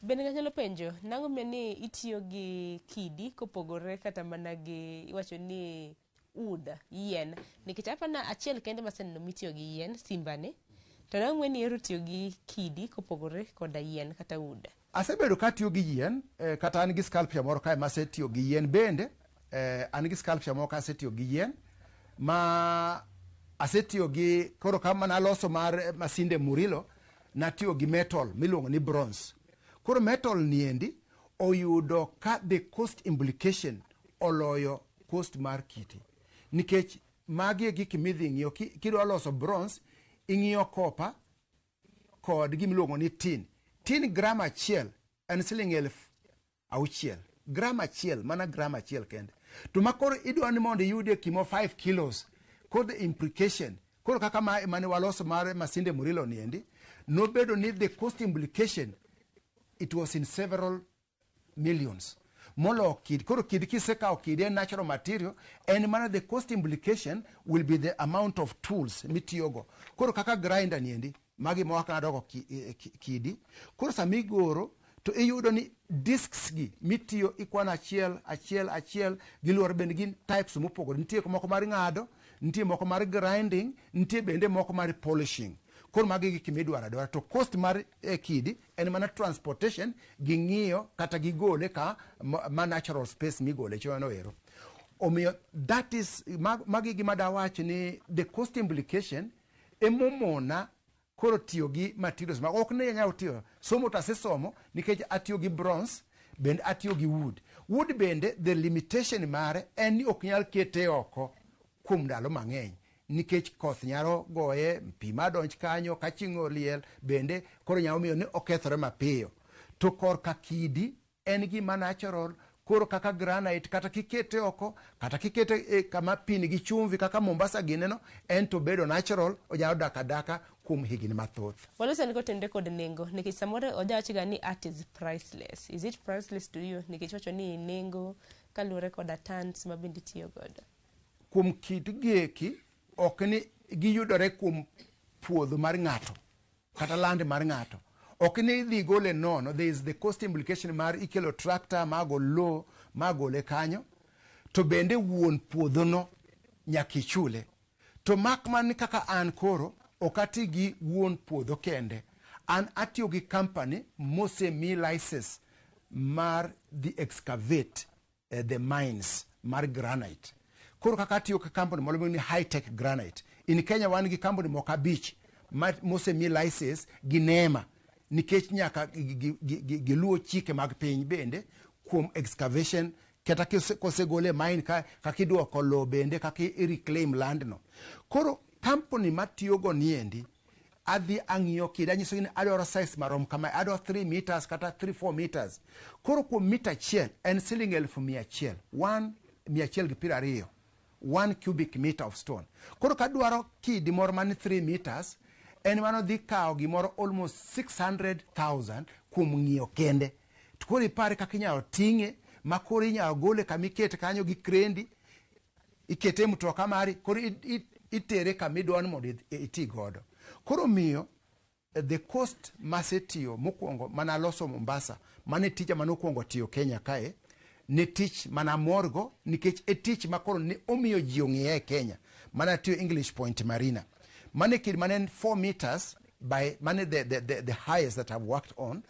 bende ng'anyalo penjo nango meni itiyo gi kidi kopogore kata mana gi iwacho ni uda yien nikech apana achiel kende maseneno mitiyo gi yien simbani to nango meni ero tiyo gi kidi kopogore koda yien kata uda. Asebedo ka tiyo gi yien kata an gi sculpture moro kae masetiyo gi yien bende an gi sculpture moro ka asetiyo gi yien ma asetiyo gi koro kama naloso mar masinde Murilo natiyo gi metal miluongo ni bronze. Koro metal niendi oyudo ka the cost implication oloyo cost mar kiti nikech magi gik midhi ng'iyo kidwa loso bronze ing'iyo copper kod gimiluongo ni tin gram achiel en siling 6,000 gram achiel mana gram achiel kende to makoro idwa ni mondo iyude kimo 5 kilos kod implication koro kaka mane waloso mar masinde Murilo niendi nobedo ni the cost implication it was in several millions molo kid koro kid kisekawo kid en natural material and mana the cost implication will be the amount of tools mitiyogo koro kaka grinder niendi magi mwaka dogo kidi koro samigoro to iyudo ni discs gi mitiyo ikwana achiel giluor bende gin types mopogore nitie moko mar ng'ado nitie moko mar grinding nitie bende moko mar polishing koro magi gik midwaro adwara to cost mar kidi en mana transportation gi ng'iyo kata gi gole ka ma natural space migole chono ero omiyo that is magi gima dawacho ni the cost implication emomona koro tiyo gi materials ma ok ne nyalo tiyo somo to asesomo nikech atiyo gi bronze bende atiyo gi wood bende the limitation mare en ni ok nyal kete oko kuom ndalo mang'eny nikech koth nyalo goye pi madonj kanyo ka chieng' oliel bende koro nyalo miyo ni okethore mapiyo to korka kidi en gima natural koro kaka granite kata kikete oko kata kikete kama pi nigi chumvi kaka Mombasa gineno en to bedo natural onyalo dak adaka kuom higni mathoth. Waloso niko tende kod nengo nikech samoro ojawachiga ni art is priceless. Is it priceless to you? Nikech wacho ni nengo kaluwore koda tons ma bende itiyo godo. Kuom kit gieki ok ni giyudore kuom puodho mar ng'ato kata land mar ng'ato. Ok ni dhi gole nono, there is the cost implication mar ikelo tractor mago low magole kanyo to bende wuon puodho no nyaka ichule to makman kaka an koro ok ati gi wuon puodho kende an atiyo gi company mosemi license mar the excavate the mines mar granite koro kaka atiyo gi company moro ni high tech granite in Kenya wan gi company moko abich mosemi license gi NEMA nikech nyaka giluwo chike mag piny bende kuom excavation kata kosegole mine kakidwoko lo bende kaki reclaim land no koro company matiyogo niendi adhi ang'iyo kida nyiso ni adwaro size marom kama adwaro 3 meters kata 3-4 meters koro kuom mita achiel en siling 1,100 120 1 cubic meter of stone koro kadwaro kidi moro man 3 meters en mano dhi kawo gimoro almost 600,000 kuom ng'iyo kende to koro ipare kaka inyalo ting'e ma koro inyalo gole kama ikete kanyo gi krendi ikete mtoka mari koro itere kama idwani mondo iti godo koro miyo the cost masetiyo mokwongo mana loso Mombasa mane tija manokwongo tiyo Kenya kae ne tich mana morgo nikech e tich makoro ne omiyo ji ong'eye Kenya mana tiyo English Point Marina mane kid manen 4 meters by mane the highest that I've worked on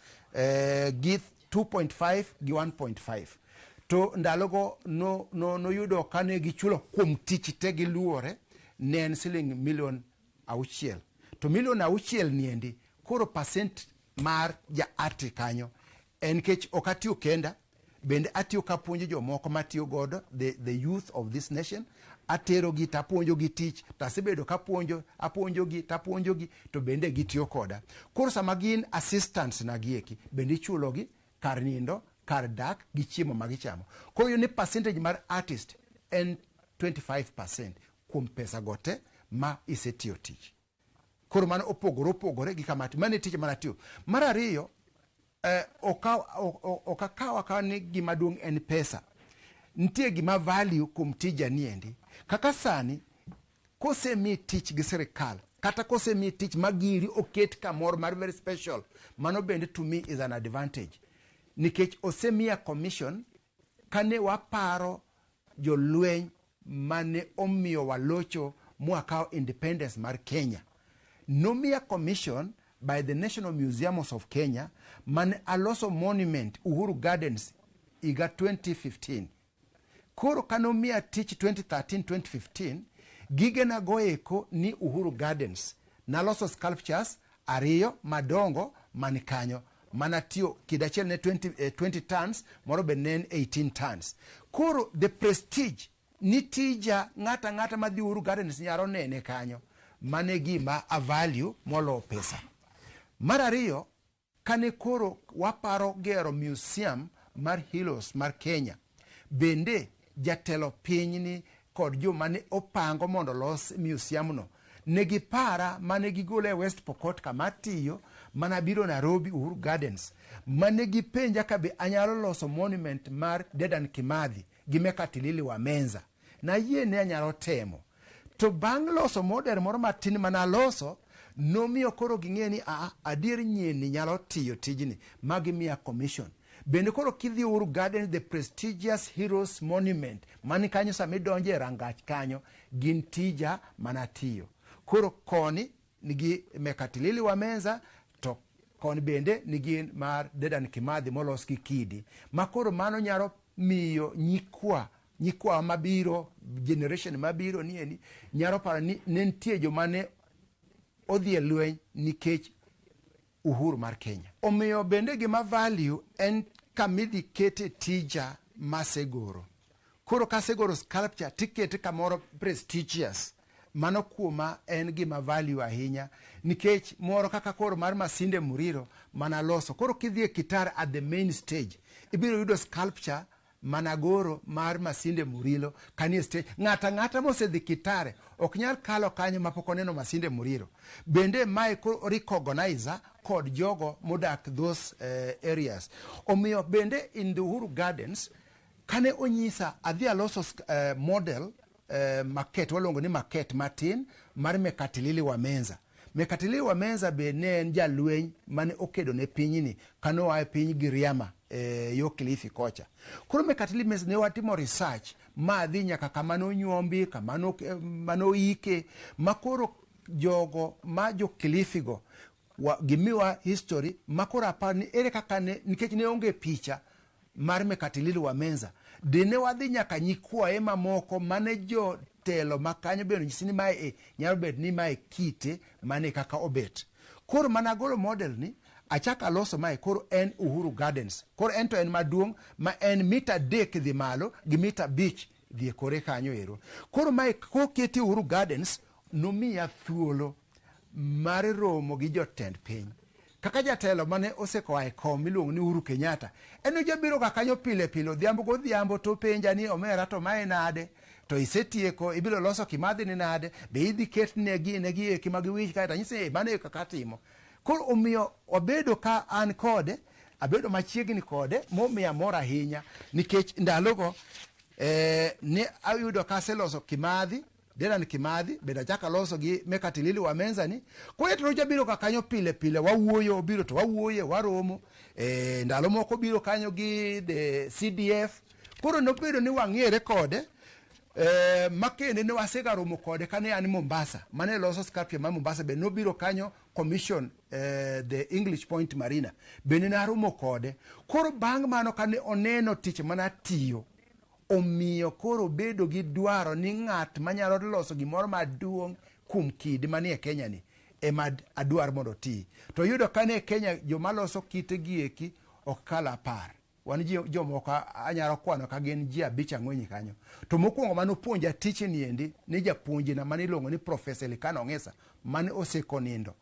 gi 2.5 gi 1.5 to ndalogo no yudo kane gichulo kuom tich te giluore ne en siling $1,600,000 to $1,600,000 niendi koro percent mar ja ati kanyo en kech okatiyo kenda bende atiyo kapuonjo jomoko matiyo godo the youth of this nation atero gi tapuonjo gi tich tasebedo apuonjo gi to bende gitiyo koda koro sama gin assistants na gieki bende ichulo gi kar nindo kar dak gi chiemo magichamo koro ni percentage mar artist en 25% kuom pesa gote ma isetiyo tich koro mano opogore gi kamati mane tich mana tiyo mar ariyo okakawa ni gima duong' en pesa nitie gima value kuom tija niendi kaka sani kosemi tich gi sirikal kata kosemi tich magiri oket kamoro mar very special mano bende to me is an advantage nikech osemia commission kane waparo jolweny mane omiyo walocho mwakao independence mar Kenya. Nomia commission by the National Museums of Kenya mane aloso monument Uhuru Gardens iga 2015. Koro kanomia tich 2013-2015 gigena goeko ni Uhuru Gardens naloso sculptures ariyo madongo manikanyo manatio kidachiel ne 20 tons moro be ne 18 tons. Koro the prestige ni tija ng'ata madhi Uhuru Gardens nyaro nene kanyo mane gima a value molo pesa. Mar ariyo kane koro waparo gero museum mar Hilos mar Kenya, bende jatelo pinyni kod jo mane opango mondo los museum no negi para mane gigole West Pokot kama tiyo mana biro Nairobi Uhuru Gardens mane gipenja kabe anyalo loso monument mar Dedan Kimathi gi Mekatilili wa Menza na yie ne anyalo temo. To bang' loso model moro matin mana loso nomiyo koro ging'e ni adier nyieni nyalo tiyo tijni magimiya commission. Bende koro kidhi Uhuru Gardens, the prestigious Heroes Monument mani kanyo sami donje rangach kanyo gin tija manatiyo. Koro koni nigi Mekatilili wa Menza, to koni bende nigi mar Dedan Kimathi molos gi kidi. Makoro mano nyaro miyo nyikwa mabiro, generation mabiro nieni nyaro para ni nentie jo mane odhie lweny nikech uhuru mar Kenya. Omiyo bende gima value en kamidhi kete tija masegoro. Koro kasegoro sculpture tikete kamoro prestigious, mano kuoma en gima value ahinya nikech moro kaka koro mar Masinde Muriro mana loso. Koro kidhie Kitare at the main stage ibiro yudo sculpture managoro mar Masinde Murilo kanie stage. Ng'ata mosedhi Kitare ok nyal kalo kanyo mapok oneno Masinde Muriro. Bende mae koro recognizer kod jogo modak those areas. Omiyo bende in the Uhuru Gardens kane onyisa adhi aloso model maket, waluongo ni maket matin mar Mekatilili wa Menza. Mekatilili wa Menza be ne en jalweny mane okedo ne pinyni kano wae piny Giriama yo Kilifi kocha. Koro Mekatilili Menza ne watimo research ma dhi nyaka kama no nyombi, kama mano ike, makoro jogo ma jo Kilifi go gimiwa history makoro apar ni ere kaka ne nikech ne onge picha mar Mekatilili wa Menza. Dine wadhi nyaka nyikwaye mamoko mane jo telo makanyo beno nyisini mae nyalo bet ni mae kite mane kaka obet. Koro managolo model ni achaka loso mae koro en Uhuru Gardens. Koro en to en maduong' ma en mita dek dhi malo gi mita bich dhi kore kanyo ero. Koro mae koketi Uhuru Gardens nomiya thuolo mar romo gi jotend piny. Kaka jatelo mane osekoa e kom miluongo ni Uhuru Kenyatta, eno jabiro ka kanyo pile odhiambo godhiambo to penja ni omera to mae nade, to isetieko ibiro loso Kimathi ni nade, be idhi ket negi eki magiwich kae tanyise mane kaka timo. Koro omiyo obedo ka an kode, abedo machiegni kode momiya mor ahinya nikech ndalogo ne ayudo ka aseloso Kimathi, Dedan Kimathi, beda chaka loso gi Mekatilili wa Menza ni. Kwa yetu roja biro kakanyo pile, wawuoyo, biro to wawuoye, waromo, ndalo moko biro kanyo gi the CDF. Koro nopiro ni wang'ere kode, makende ni wasega romo kode kane ani Mombasa. Mane loso sculpture ma Mombasa, be no biro kanyo commission the English Point Marina. Bene na romo kode. Koro bang mano kane oneno tich mana tiyo. Omiyo koro bedo gi dwaro ni ng'at manyalo loso gimoro maduong' kum kidi manie Kenya ni ema adwar mondo ti. To yudo kane Kenya joma loso kite gieki ok kala 10. Wan jomoko anyalo kwano ka gin ji 5-4 kanyo. To mokwongo mano puonja tich ni endi ni japuonji na mane ilongo ni Professor Likano Ng'esa mane osekonindo.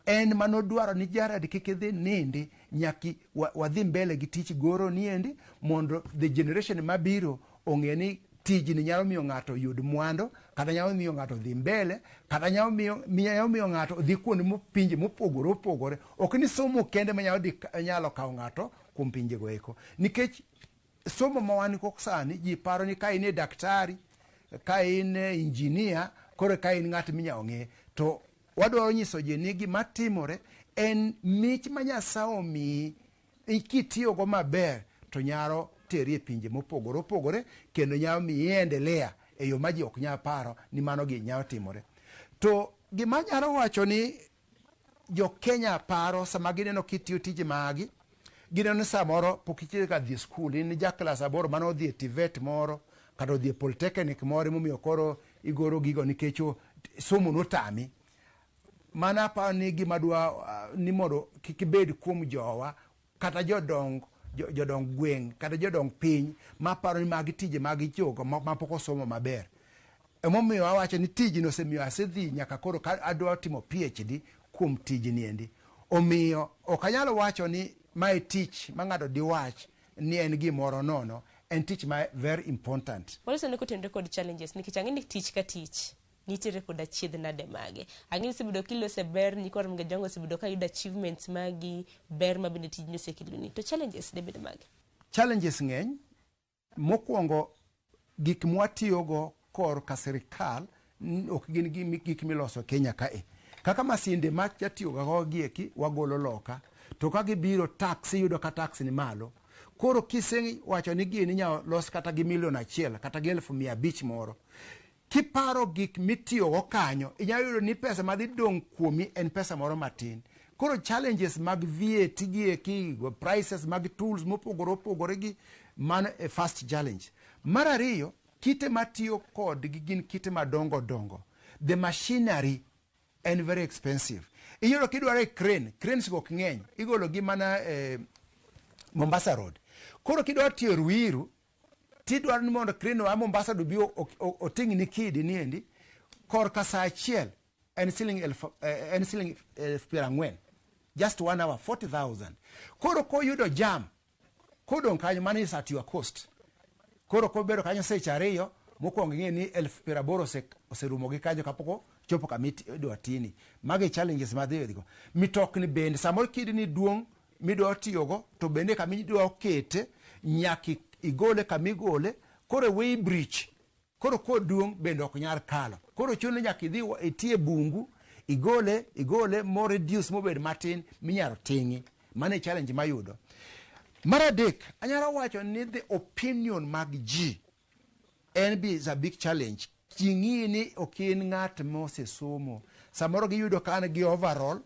En mano dwaro ni jaradi kik idhi nindi nyaki wadhi mbele gi tich goro niendi mondo the generation mabiro ong'e ni tijni nyalo miyo ng'ato yud mwando, kata nyalo miyo ng'ato dhi mbele, kata nyalo miyo ng'ato dhi kuonde pinje mopogore. Ok ni somo kende nyalo kawo ng'ato kuom pinje go eko. Nikech somo ma wan kok sani ji paro ni ka in daktari, ka in engineer, koro ka in ng'at minya ong'e. To wadwaro nyiso ji ni gima timore en mich ma Nyasaye omiyi kitiyo go maber to nyaro teri e pinje mopogore opogore kendo nyalo miendelea e yo ma ji ok nyal paro ni mano gi nyalo timore. To gima nyalo wacho ni jo Kenya paro sama gineno kitiyo tije magi, gineno ni samoro pok ichie ka dhi skul, in ja klas 8 mano odhi e TVET moro kata odhi e Polytechnic moro momiyo koro igoro gigo nikech somo notami. Mana pa ni gima dwa ni mondo kik bed kuom jowa kata jodong gweng' kata jodong piny ma paro ni magi tije magi jogo ma pok osomo maber. Emomiyo awacho ni tijno osemiyo asedhi nyaka koro ka adwa timo PhD kuom tijni endi. Omiyo ok anyalo wacho ni mae tich ma ng'ato diwach ni en gimoro nono, en tich ma very important. Waleso ne kotende kod challenges nikech ang'e ni tich ka tich nitiere kod achiedh nade mage. Ang'e ni sebedo kilose ber ni koro mga jongo sebedo ka yudo achievements magi ber ma bende tijni osekiloni. To challenges de bede mage? Challenges ng'eny. Mokwongo gik mwatiyogo kor ka sirikal ok gin gik miloso Kenya kae. Kaka masinde ma jatiyogo gieki wagolo loka, to ka gibiro tax iyudo ka tax ni malo. Koro kise wacho ni gini nyalo los kata gi $1,000,000 kata gi 500,000 moro. Kiparo gik mitiyogo kanyo, inyalo yudo ni pesa madhi dong' kuomi en pesa moro matin. Koro challenges mag VAT gieki, prices mag tools mopogore opogore gi, mano e first challenge. Mar ariyo, kite matiyo kod gin kite madongo dongo. The machinery en very expensive. Iyudo kidwaro cranes go ng'eny, igolo gi mana Mombasa Road. Koro kidwaro tiyo Ruiru, tidwaro ni mondo crane wa Mombasa do bi oting ni kidi niendi, kor ka saa achiel en shilling 40,000. Just 1 hour 40,000. Koro ko yudo jam, kodong kanyo mani is at your cost. Koro ko bedo kanyo seche ariyo, mokwongo ng'e ni 80,000 oserumo gi kanyo kapoko chopo kamiti idwa tini. Magi challenges madhigo. Mitokni bende samoro kidi ni duong' midwa tiyogo, to bende kamidwa kete nyaki igole kamigole, koro way bridge. Koro koduong' bende ok nyar kalo. Koro chuno nyaka idhi itie bungu, igole more reduce mobed matin minyalo ting'i. Mane challenge mayudo. Mar adek, anyalo wacho ni the opinion mag ji en is a big challenge. Jing'i ni ok in ng'at mosesomo. Samoro giyudo ka an gi overall,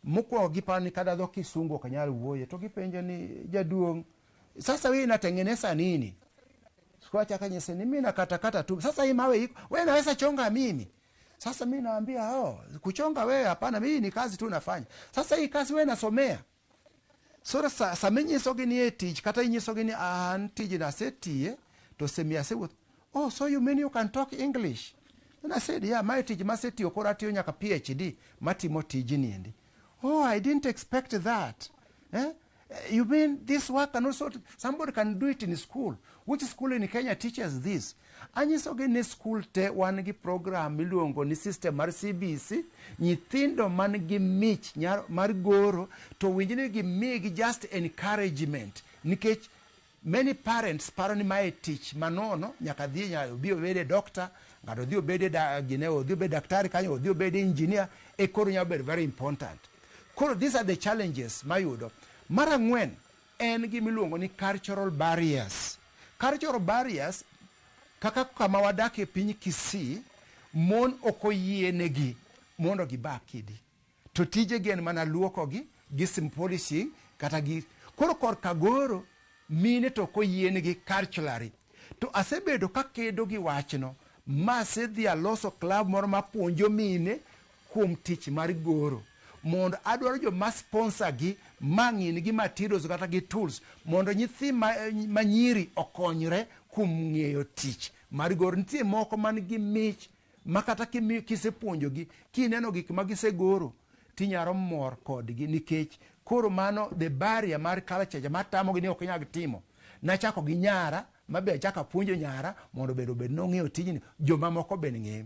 mokwongo giparo ni kada dho kisungu ok nyal wuoye, to gipenjo ni jaduong', sasa wewe unatengeneza nini? Sikuacha kanyese ni mimi nakata tu. Sasa hii mawe iko, wewe unaweza chonga mimi? Sasa mimi naambia kuchonga wewe hapana, mimi ni kazi tu nafanya. Sasa hii kazi wewe nasomea. So sasa mimi sogi ni tich kata inyisogi ni tiji na setie to semia se with, oh, so you mean you can talk English? And I said, yeah, my tiji maseti okora tiyo nyaka PhD matimo tiji niendi. Oh, I didn't expect that. You mean this work and also somebody can do it in school? Which school in Kenya teaches this? Anyisogi ni school te wan gi program miluongo ni system mar CBC, nyithindo man gi mich mar goro, to winjini gi migi just encouragement. Nikech many parents paro ni mae tich manono, nyaka dhi obi obede doctor, ng'ato dhi obede odhi obede daktari kanyo, odhi obede engineer, koro nyalo bedo very important. Koro these are the challenges mayudo. Mar ang'wen en gimiluongo ni cultural barriers. Cultural barriers, kaka kama wadake piny Kisii, mon ok oyienegi mondo giba kidi. To tije gen mana luokogi, gi sim polishing, kata gi koro korka goro, mine to ok oyienegi culturally. To asebedo kakedo gi wachno, ma asedhi aloso club moro mapuonjo mine kuom tich mar goro. Mondo adwaro joma sponsor gi mang'in gi materials kata gi tools mondo nyithi manyiri okonyre kuom ng'eyo tich mar goro. Nitie moko man gi mich makata kisepuonjo gi, kineno gik ma gisegoro tinyaro mor kodgi, nikech koro mano the barrier mar culture matamogi ni ok nyag timo. Nachako gi nyara, mabe achaka puonjo nyara mondo bed nong'eyo tijni, joma moko ben ng'eyo.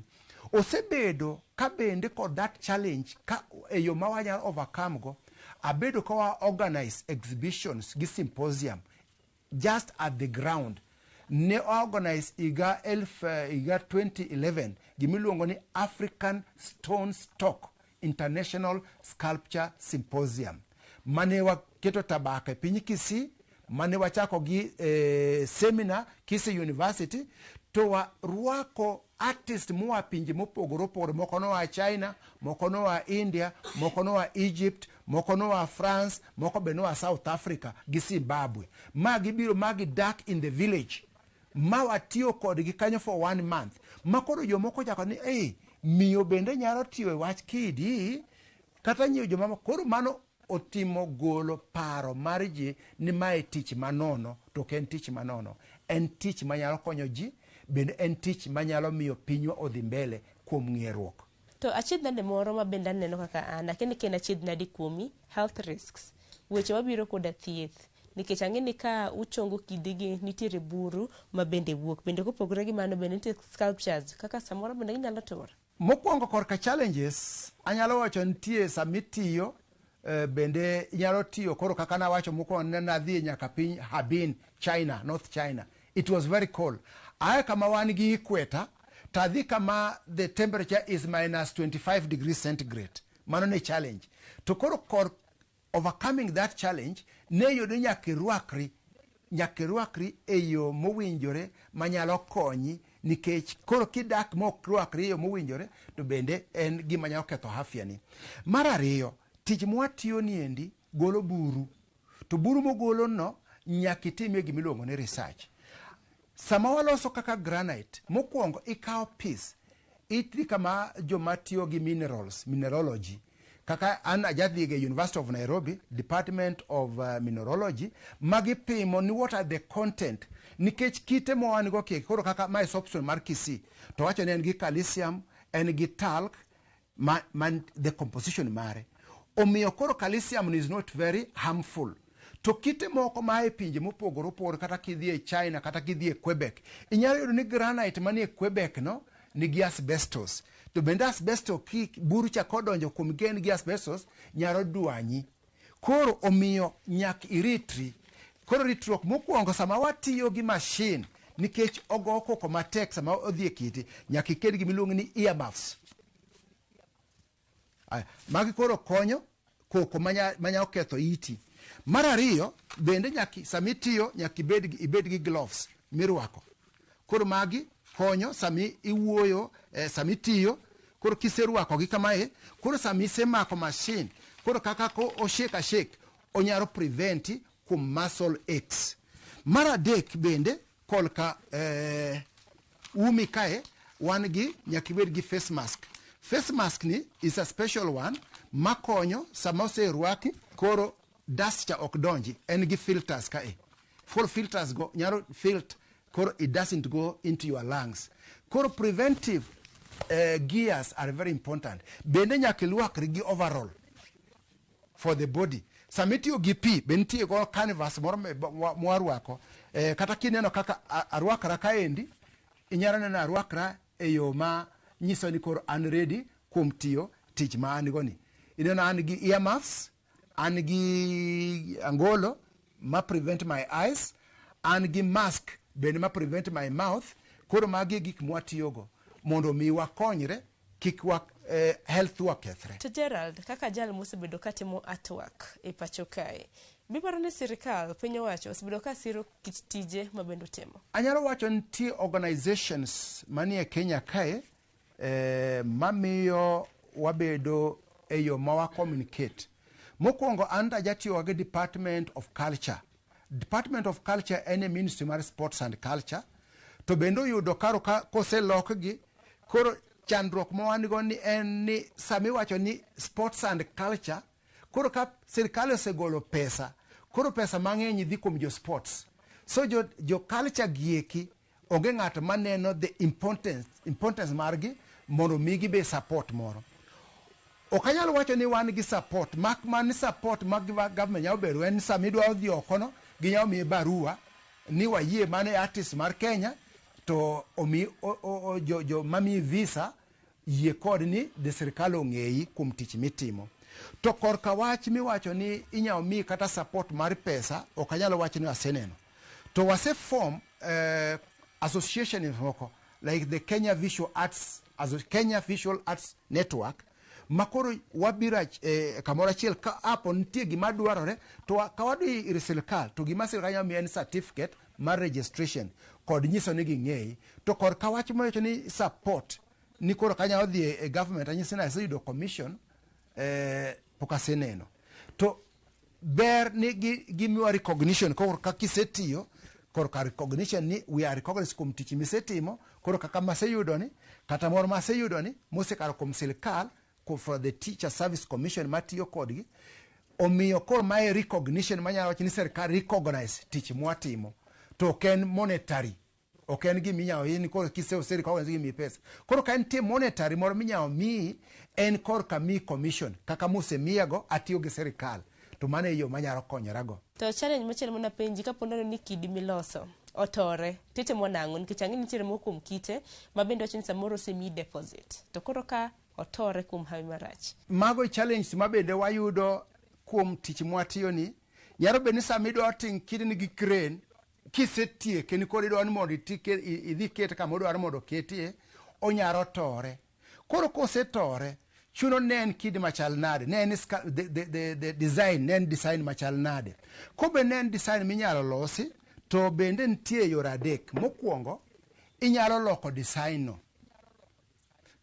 Osebedo ka bende kod that challenge ka eyo ma wanyalo overcome go, abedo ka wa organize exhibitions gi symposium just at the ground. Ne organize iga 2011 gimiluongo ni African Stone Stock International Sculpture Symposium. mane waketo tabaka e piny Kisii, mane wachako gi seminar Kisii University, to warwako artist moa pinje mopogore opogore. Moko noa China, moko noa India, moko noa Egypt, moko noa France, moko be noa South Africa gi Zimbabwe. Ma gibiro ma gidak in the village, ma watiyo kodgi kanyo for 1 month. Ma koro jomoko chako ni miyo bende nyalo tiyo e wach kidi, kata nyieo jomama. Koro mano otimo golo paro mar ji ni mae tich manono. To ok en tich manono, en tich manyalo konyo ji, bende en tich manyalo miyo pinywa odhi mbele kuom ng'eruok. To achiedh nade moro ma bende aneno kaka an akeni ken achiedh nade kuomi health risks, weche mabiro koda thieth, nikech ang'eni ka uchongo kidigi nitiere buru ma bende wuok, bende kopogore gi mano bende nitie sculptures kaka samoro bende ginyalo tur. Mokwongo korka challenges anyalo wacho nitie samitiyo bende inyalo tiyo koro kaka nawacho mokwongo ne nadhi nyaka piny Harbin, China, North China. It was very cold. Aya kama wan gi equator, tadhi kama the temperature is minus 25 degrees centigrade. Mano ne challenge. To koro overcoming that challenge, ne yudo nyakirwakri e yo mowinjore manyalo konyi, nikech koro kidak mok rwakri e yo mowinjore to bende en gima nyalo ketho afya ni. Mar ariyo, tich mwatiyo niendi golo buru. To buru mogolo no nyakitimie gimiluongo ni research. Sama waloso kaka granite, mokwongo ikawo piece, itri kama joma tiyo gi mineralogy. Kaka an ajadhi ge University of Nairobi, Department of Mineralogy, magipimo ni what are the content. Nikech kite mo wan go koro kaka my soapstone mar Kisii, to wacho ne en gi calcium, en gi talc, the composition mare. Omiyo koro calcium is not very harmful. To kite moko mae pinje mopogore opogore, kata kidhi e China, kata kidhi e Quebec, inyalo yudo ni granite manie Quebec no nigi asbestos. To bende asbestos buru cha kodonjo kuom gen gi asbestos nyalo dwanyi. Koro omiyo nyak iritri. Koro ritruok mokwongo sama watiyo gi machine, nikech ogo koko matek sama odhi e kiti, nyaka iked gimiluongo ni earmuffs. Magi koro konyo koko manya ketho iti. Mar ariyo, bende samitiyo nyaka ibed gi gloves mirwako. Koro magi konyo sami iwuoyo, samitiyo, koro kiserwako gi kamae, koro sami semako machine, koro kaka ko shake onyalo preventi kuom muscle aches. Mar adek bende kolka umi kae wan gi nyaka ibed gi face mask. Face mask ni is a special one makonyo sama oserwaki, koro dust cha ok donji, en gi filters kae. For filters go nyalo filter, koro it doesn't go into your lungs. Koro preventive gears are very important. Bende nyaka ilwakri gi overall for the body. Samitiyo gi pi, bende tiyo go canvas moro mwarwako. Kata kineno kaka arwakra kaendi, inyalo neno arwakra e yo ma nyiso ni koro an ready kuom tiyo tich ma an goni. Ineno an gi earmuffs, an gi angolo ma prevent my eyes, an gi mask bende ma prevent my mouth. Koro magi gik mwatiyogo mondo mi wakonyre kik health wakethre. To Gerald, kaka jal mosebedo katimo artwork e pacho kae, biparo ni sirikal piny owacho osebedo ka siro kit tije ma bendo timo? Anyalo wacho nitie organizations manie Kenya kae mamiyo wabedo e yo ma communicate. Mokwongo anda jatiyo gi Department of Culture. Department of Culture en Ministry mar Sports and Culture. To bendo yudo karo kose lokgi, koro chandruok ma wan go ni en ni sami wacho ni sports and culture, koro ka sirikal osegolo pesa, koro pesa mang'eny dhi kuom jo sports. So jo culture gieki onge ng'ato maneno the importance margi mondo migi be support moro. Okanyalo wacho ni wan gi support, man support mag government nyalo bedo en sami dwa dhi okono, ginyalo miye barua ni wayie mane artist mar Kenya, to jo mami visa yie kod ni de sirikal ong'eyi kuom tich mitimo. To korka wach miwacho ni inyalo mi kata support mar pesa, okanyalo wacho ni aseneno. To wase form association moko like the Kenya Visual Arts Network, makoro wabira kamoro achiel ka apo nitie gima dwarore to ka wadhi ir sirkal to gima sirkal nyalo miyo en certificate mar registration kod nyiso ni ging'eyi to kod ka wach mowacho ni support ni koro kanya odhi e government anyisi na aseyudo commission pok aseneno to ber ni gimiwa recognition koro ka kisetiyo koro ka recognition ni we are recognized kuom tich misetimo koro kaka maseyudo ni kata moro maseyudo ni mosekalo kuom sirkal for the Teacher Service Commission matiyo kodgi omiyo koro mae recognition manyalo wacho ni sirkal recognize tich mwatimo to ok en monetary ok en giminyao in koro kiseuseri koro gimi pesa koro ka nitie monetary moro minyao mi en koro ka mi commission kaka musemiyago atiyo gi sirkal to mano e yo manyalo konyorago. To challenge machielo mana penji kapo nono ni kidi miloso otore titimo nang'o nikech ang'e nitiere moko kuom kite ma bende wacho ni samoro osemi deposit to koro ka otore kuom hawi marach. Mago challenge ma bende wayudo kuom tich mwatiyo ni nyalo bende sama idwa ting' kidini gi crane kisetieke ni koro idwa ni mondo idhi kete kama odwaro mondo ketie onyalo tore koro kosetore chuno ne en kidi machal nade ne en the design ne en design machal nade ko be ne en design minyalo losi to bende nitie yore adek mokwongo inyalo loko design no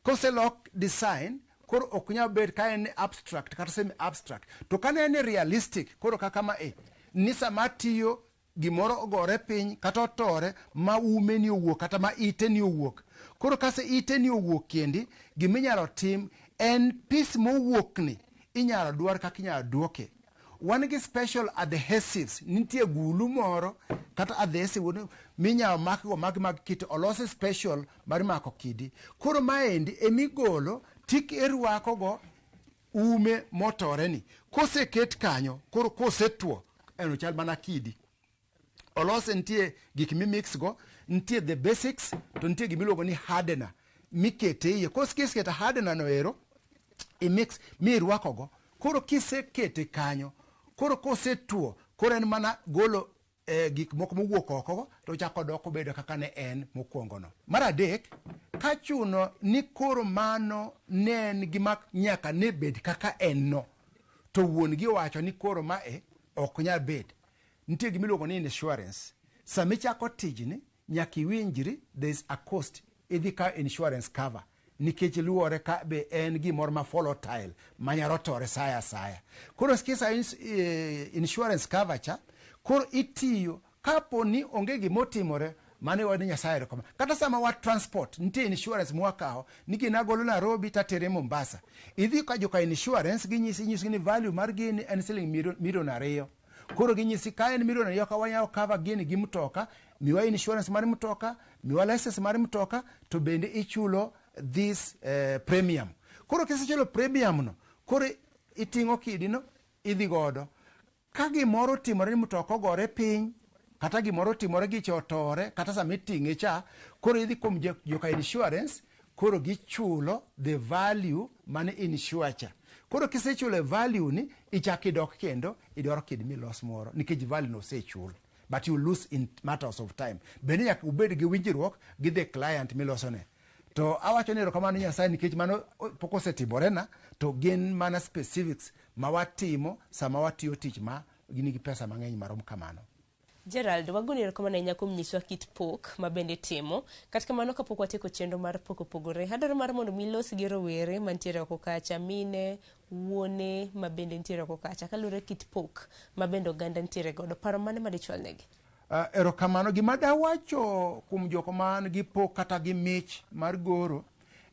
koselok design koro ok nyalo bet ka en abstract kata semi abstract to ka ne en realistic koro kaka ma ni sama tiyo gimoro ogore piny kata otore ma ume ni owuok kata ma ite ni owuok koro kase ite ni owuok kendi giminyalo tim en piece mowuok ni inyalo dwar kaka inyalo duoke wan gi special adhesives nitie gulu moro kata adhesive minyalo makgo mag kit olose special mar mako kidi koro maendi emigolo tik erwakogo ume motore ni koseket kanyo koro kosetuo en chal mana kidi olose nitie gik mimix go nitie the basics to nitie gimiluongo ni hardener mikete iye koseketa hardener no ero imix mirwakogo koro kisekete kanyo koro kosetuo koro en mana golo gik moko mowuok okogo to chako doko bedo kaka ne en mokwongono. Mar adek ka chuno ni koro mano ne en gima nyaka ne bed kaka en no to wuon gi wacho ni koro mae ok nyal bed nitie gimiluongo ni insurance sami chako tijni nyaka iwinjri there is a cost idhi ka insurance cover nikech luore ka be en gimoro ma volatile manyalo tore saya saya koro kisa insurance cover cha koro itiyo kapo ni onge gimotimore mane wadi Nyasaye rekoma kata sama wa transport nitie insurance mwakao nigi nagolo Nairobi tatere Mombasa idhi ka joka insurance ginyisi ni value mar gini en siling milion 2 koro ginyisi ka en milion 2 ka wanyao cover gini gi mtoka miwa insurance mar mtoka miwa license mar mtoka to bende ichulo this premium koro kisechulo premium no koro iting'o kidino idhi godo ka gimoro timore ni mtoka ogore piny kata gimoro timore gi chotore kata sama iting'e cha koro idhi kuom joka insurance koro gichulo the value mane insure cha koro kisechulo value ni ichaki idok kendo idwaro kid milos moro nikech value no osechulo but you lose in matters of time bende nyaka ubed gi winjruok gi the client milosone to awacho ni erokamano Nyasaye nikech mano pok osetimore na to gin mana specifics ma watimo sama watiyo tich ma gini gi pesa mang'eny marom kamano. Gerald, wagoni erokamano ahinya kuom nyiswa kit pok ma bende timo kata kamano kapok watieko chenro mar pok opogore adwaro mar mondo milos gi rowere mantiere oko kacha mine wuone ma bende nitiere oko kacha kalure kit pok ma bende oganda nitiere godo paro mane madichwal negi. Erokamano gima dawacho kuom joko man gi pok kata gi mich mar goro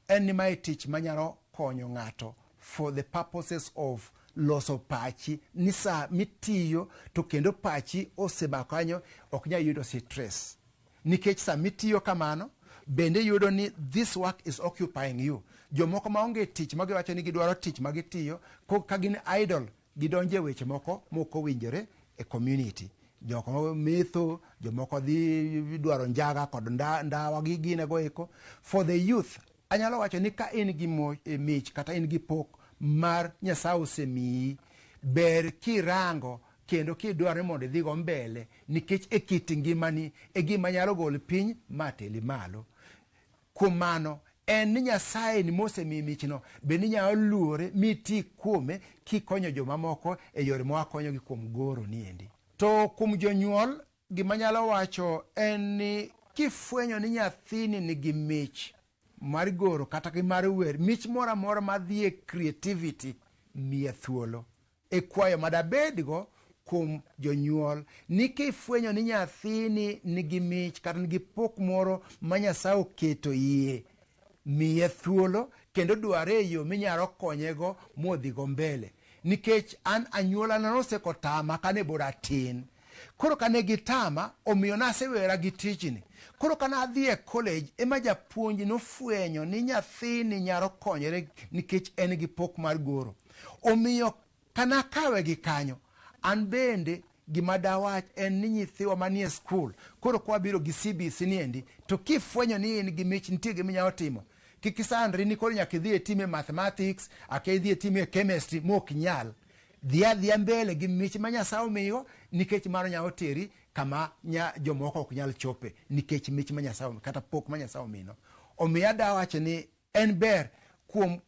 en ni mae tich manyalo konyo ng'ato for the purposes of loso pachi ni sa mitiyo to kendo pachi oseba kanyo ok nyal yudo stress nikech sa mitiyo kamano bende yudo ni this work is occupying you jomoko maonge tich magiwacho ni gidwaro tich magitiyo ka gin idle gidonje weche moko winjore e community joko metho jomoko dhi dwaro njaga kod ndawa gi ginego eko for the youth anyalo wacho ni ka in gi mich kata in gi pok mar Nyasaye osemiyi ber kirango kendo kidwaro mondo idhigo mbele nikech e kit ngimani e gima nyalo gol piny mateli malo kuom mano en ni Nyasaye ni mose mi michno be ni nyalo luore miti kuome kikonyo jomamoko e yore mwakonyogi kuom goro niendi. To kuom jonyuol gima nyalo wacho en ni kifwenyo ni nyathini nigi mich mar goro kata gi mar wer, mich moro amora madhi e creativity, miye thuolo e kwayo madabedgo kuom jonyuol ni kifwenyo ni nyathini nigi mich kata nigi pok moro ma Nyasaye oketo iye, miye thuolo kendo dware e yo minyalo konyego modhigo mbele. Nikech an anyuolana nosekotama kane pod atin. Koro kane gitama, omiyo nasewera gi tijni. Koro kana adhi e college, ema japuonj nofwenyo ni nyathini nyalo konyore nikech en gi pok mar goro. Omiyo kana kawe gi kanyo, an bende gima dawach en ni nyithiwa manie skul, koro kwa biro gi CBC niendi, to kifwenyo ni in gi mich nitie gima inyalo timo. Kik isandri ni koro nyaka idhi e time mathematics, aka idhi e time chemistry mok nyal. Dhia mbele gi mich ma Nyasaye omiyo, nikech mano nyalo teri kama jomoko ok nyal chope nikech mich ma Nyasaye kata pok ma Nyasaye omino. Omiyo adawacho ni en ber kuom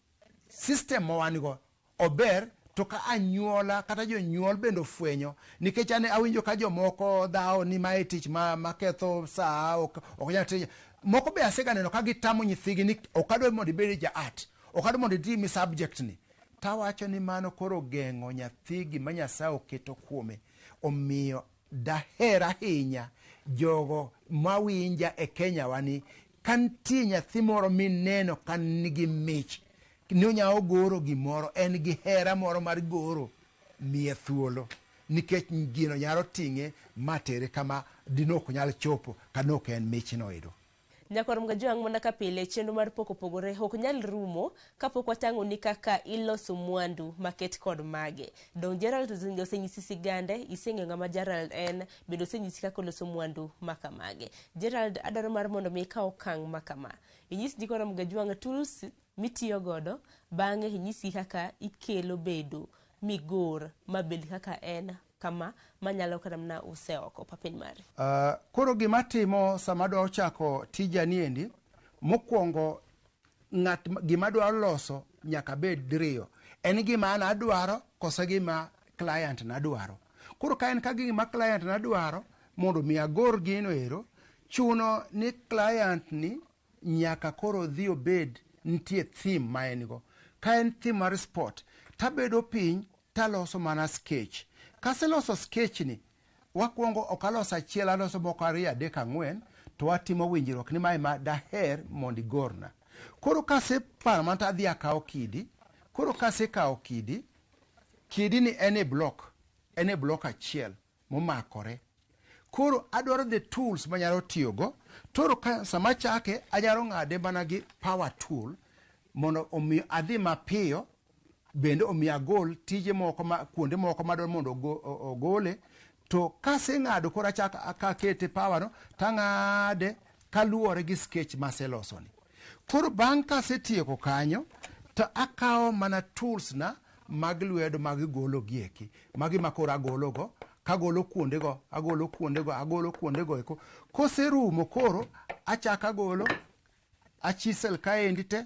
system ma wan go, ober to ka anyuola kata jonyuol bende ofwenyo, nikech ane awinjo ka jomoko dhao ni mae tich ma ketho saa ok nyal tich. Moko be asega neno ka gitamo nyithigi ni ok adwa mondo ibed ja art, ok adwa mondo itimi subject ni. Tawacho ni mano koro geng'o nyathigi ma Nyasaye oketo kuome. Omiyo daher ahinya jogo mawinja e Kenya wani, kantie nyathi moro mineno kan nigi mich ni onyalo goro gimoro, en gi hera moro mar goro, miye thuolo, nikech gino nyalo ting'e matere kama dinok nyalo chopo kanok en mich noedo. Nyakwarom ga joang' mana ka pile chenro mar pok opogore ok nyal rumo kapok watang'o ni kaka iloso mwandu maket kod mage. Dong Gerald osenyisi sigande, iseng'eyo ng'ama Gerald en, bende osenyisi kaka oloso mwandu makamage. Gerald, adwaro mar mondo mi ikaw okang' makama. Inyis ji Kwarom ga joang' tools mitiyo godo, bang'e inyisi kaka ikelo bedo migor mabed kaka en kama manyalo kata mna useoko papin mari. Koro gima timo sama dwa chako tija niendi, mokwongo gima dwa loso nyaka bed diriyo. En gima an adwaro koso gima client na dwaro. Koro ka en ka gima client na dwaro mondo mi agor gino ero, chuno ni client ni nyaka koro dhi obed nitie theme ma en go. Ka en theme mar sport, tabedo piny taloso mana sketch. Kaseloso sketch ni, wakwongo okaloso achiel, aloso moko 2, 3, 4, to watimo winjruok ni mae ma daher mondo igorna. Koro kaseparo mana tadhi akawo kidi. Koro kasekawo kidi, kidi ni en e block achiel momakore. Koro adwaro the tools manyalo tiyogo. Toro sama chake anyalo ng'ade mana gi power tool mondo omi adhi mapiyo, bende omi agol tije moko kuonde moko madwaro mondo ogole. To kaseng'ado koro achako akakete power no, tang'ade kaluwore gi sketch maselosoni. Koro bang' kasetieko kanyo, to akawo mana tools na mag lwedo mag golo gieki, magi ma koro agologo, kagolo kuondego, agolo kuondego eko. Koserumo koro achako agolo achisel kaendi te.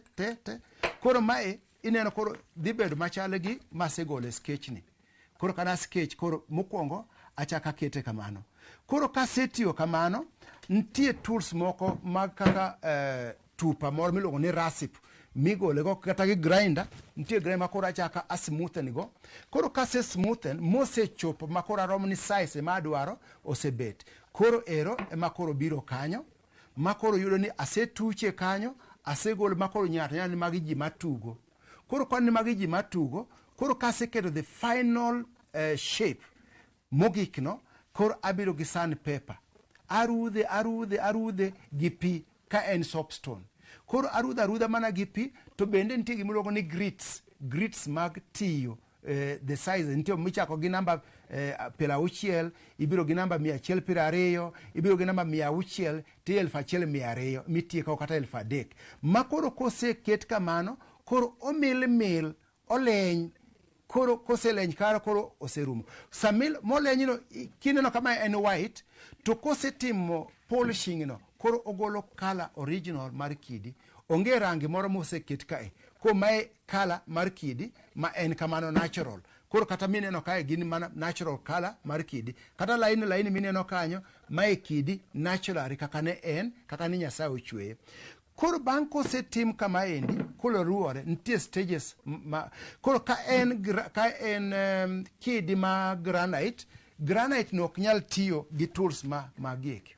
Koro mae ineno koro dhi bedo machal gi masegolo sketch ni. Koro kana sketch koro mokwongo achako akete kamano. Koro kasetiyo kamano, nitie tools moko mag kaka tupa moro miluongo ni rasip migolego kata gi grinder. Nitie grinder ma koro achako asmoothen go. Koro kase smoothen mosechopo ma koro aromo ni size ma adwaro osebet. Koro ero ema koro biro kanyo, ma koro yudo ni asetuche kanyo, asegolo ma koro nyalo ni magi ji matugo. Koro kwan ni magi ji matugo, koro kaseketo the final shape mogik no, koro abiro gi sandpaper. Arudhe gi pi ka en soapstone. Koro arudha mana gi pi, to bende nitie gimiluongo ni grits mag tiyo. The size nitie michako gi namba 60, ibiro gi namba 120, ibiro gi namba 600, ti 1200 mitieko kata 3000. Ma koro koseket kamano, koro omil oleny. Koro koseleny karo koro oserumo. Samil molenyino kineno kama en white, to kosetimo polishing no, koro ogolo color original mar kidi, onge rangi moro moseket kae. Ko mae kala mar kidi ma en kamano natural. Koro kata mineno kae gin mana natural color mar kidi. Kata laini mineno kanyo mae kidi naturally kaka ne en, kaka ni Nyasaye ochweye. Koro bang' kosetim kama endi, kolo ruore, nitie stages koro ka en kidi ma granite no ok nyal tiyo gi tools magieki.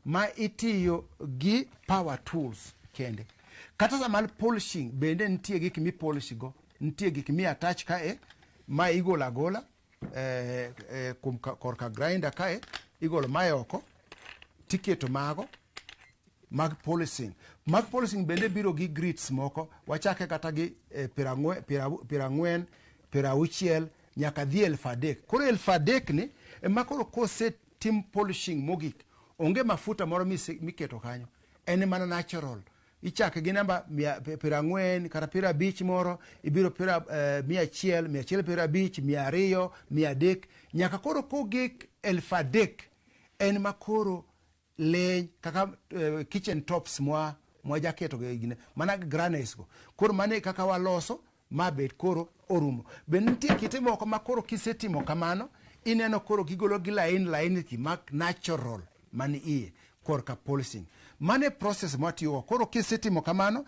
Ma itiyo gi power tools kende. Kata sama polishing bende nitie gik mi polish go, nitie gik mi attach kae ma igolo agola korka grinder kae igolo mae oko tiketo mago mag polishing. Mag polishing bende biro gi grits moko, wachake kata gi 40, 60 nyaka dhi 3,000. Koro 3,000 ni ema koro kosetim polishing mogik, onge mafuta moro miketo kanyo, en mana natural. Ichake gi namba 40 kata 50 moro, ibiro 100, 150, 200, 300, nyaka koro kogik 3,000 en makoro leny kaka kitchen tops mwa jaketo gine mana granes go. Koro mane kaka waloso mabet koro orumo. Ben nitie kite moko makoro kisetimo kamano ineno koro gigolo gi lain ki mak natural mani iye korka polishing. Mane process mwatiyo. Koro kisetimo kamano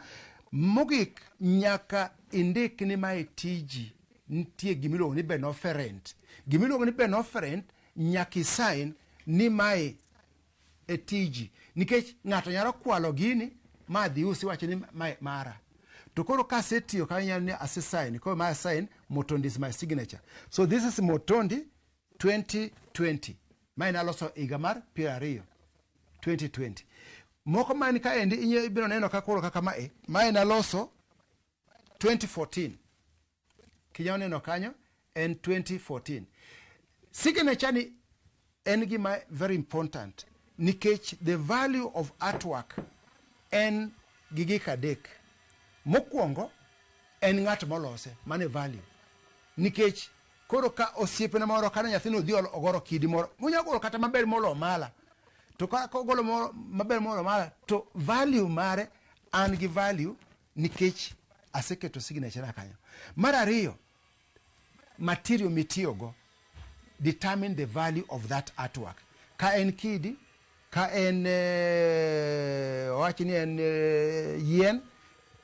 mogik nyaka indik ni mae tiji nitie gimiluongo ni beneferent. Gimiluongo ni beneferent nyaka isign ni mae e tiji, nikech ng'ato nyalo kwalo gini ma dhi usi wacho ni mara. To koro kasetiyo kanyalo ni asisign, koro ma sign Motondi is my signature. So this is Motondi 2020. Ma naloso higa mar 2020. Moko mani ka endi ibiro neno ka koro kaka mae naloso 2014. Kinyao neno kanyo en 2014. Signature ni en gima very important, nikech the value of artwork en gigik adek. Mokwongo en ng'at molose, mane value. Nikech koro ka osiepena moro kana nyathino dhi ogoro kidi moro, munya golo kata maber molo mala. To ka ogolo maber molo mala, to value mare an gi value nikech aseketo signature na kanyo. Mar ariyo, material mitiyogo determine the value of that artwork. Ka en kidi, ka en wachini en yien,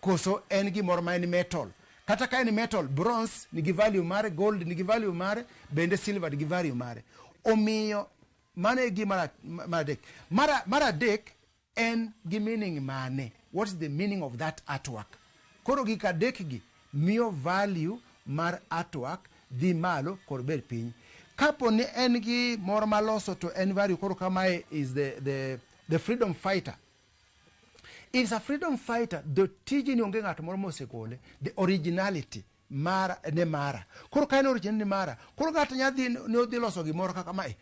koso en gimoro ma en metal. Kata ka en metal, bronze nigi value mare, gold nigi value mare, bende silver nigi value mare. Omiyo mane gi maradek. Maradek en gi meaning mane. What is the meaning of that artwork? Koro gik adek gi miyo value mar artwork dhi malo kod bed piny. Kapo ni en gi moro maloso to en value koro kamae is the freedom fighter. It's a freedom fighter. The tiji ni onge ng'ato moro mosekole. The originality mara ne mara. Koro ka en originality mara. Koro ng'ato nyadhi ne odhi loso gimoro kaka mae.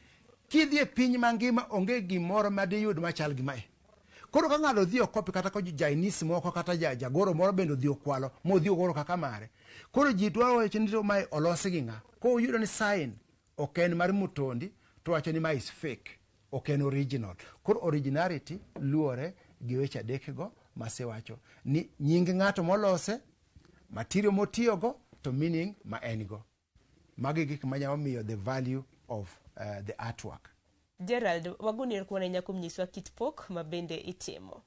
Kidhi e piny mangima onge gimoro madiyud machal gi mae. Koro ka ng'ato dhi okopi kata ko Chinese moko kata jagoro moro bende odhi okwalo modhi ogoro kaka mare. Koro ji dwaro wacho ni to mae olosi gi ng'a. Ko yudo ni sign ok en mar Motondi to wacho ni mae is fake. Ok en original. Koro originality luore gi weche adek go masewacho ni nying ng'ato molose, material motiyogo, to meaning ma en go. Magi gik manyalo miyo the value of the artwork. Gerald, wagunir kuona nyakum nyiswa kit pok ma bende itimo.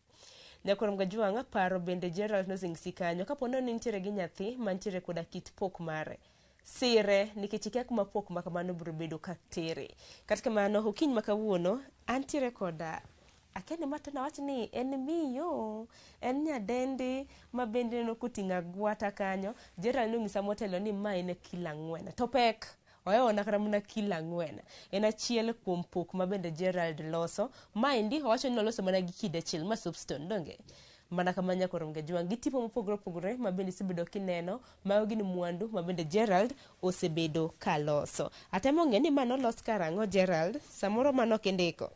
Nyakurom gajuanga paro bende Gerald nosingsi kanyo kapono ni nitiere gi nyathi mantiere koda kit pok mare. Sire nikech ikia kuma pok makamano biro bedo ka tere. Katika mano hukiny makawuono antiere koda akene mata na wach ni en miyo, en nyadendi ma bende no kutinga gwata kanyo. Gerald nungisa motelo ni ma ene kila ngwena. Topek oyo nakaramuna kila ngwena. En achiel kuom pok ma bende Gerald loso. Ma indi wacho ni loso mana gi kide chiel ma soapstone donge. Mana kama Nyakurom Gajuang gitipo mopogore ma bende sibedo kineno mayo gini mwandu ma bende Gerald osebedo kaloso. Atemo ng'e ni mano los karango Gerald samoro mano kendiko.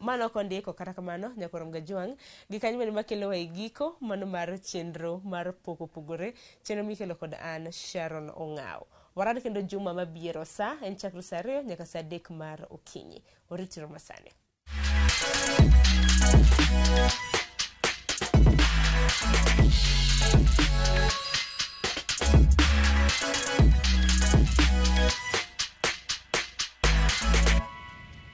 Mano kondiko kata kamano Nyakurom Gajuang gikanyo bende makelo wa igiko mano mar chenro mar poko pogore chenro mikelo kod an Sharon Ong'ao. Warad kendo juma mabiero sa en chakru sa 2 nyaka sa 3 mar okinyi. Oritiro masane.